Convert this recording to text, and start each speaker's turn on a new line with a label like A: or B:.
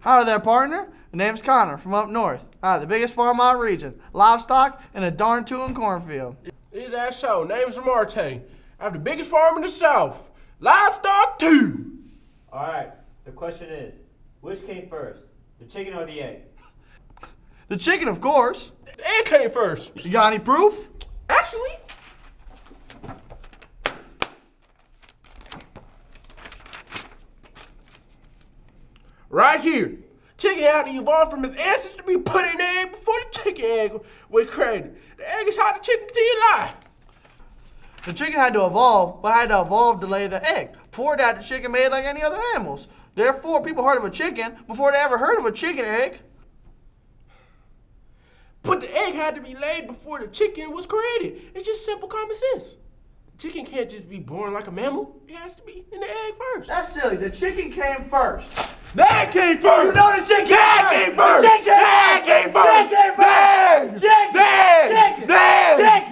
A: Howdy there, partner. My name's Connor from up north. The biggest farm in our region. Livestock and a darn tootin' cornfield.
B: Is that so? Name's Martin. I have the biggest farm in the South. Livestock too.
C: All right, the question is, which came first, the chicken or the egg?
A: The chicken, of course.
B: The egg came first.
A: You got any proof?
B: Actually, right here. Chicken had to evolve from his ancestors to be put in the egg before the chicken egg was created. The egg is how the chicken see life.
A: The chicken had to evolve, but had to evolve to lay the egg. Before that, the chicken made like any other animals. Therefore, people heard of a chicken before they ever heard of a chicken egg.
B: But the egg had to be laid before the chicken was created. It's just simple common sense. The chicken can't just be born like a mammal. It has to be in the egg first.
A: That's silly. The chicken came first.
B: The egg came first.
A: You know the chicken
B: came first.
A: The chicken
B: The egg came first.
A: Chicken
B: The egg.
A: Chicken
B: The egg.
A: Chicken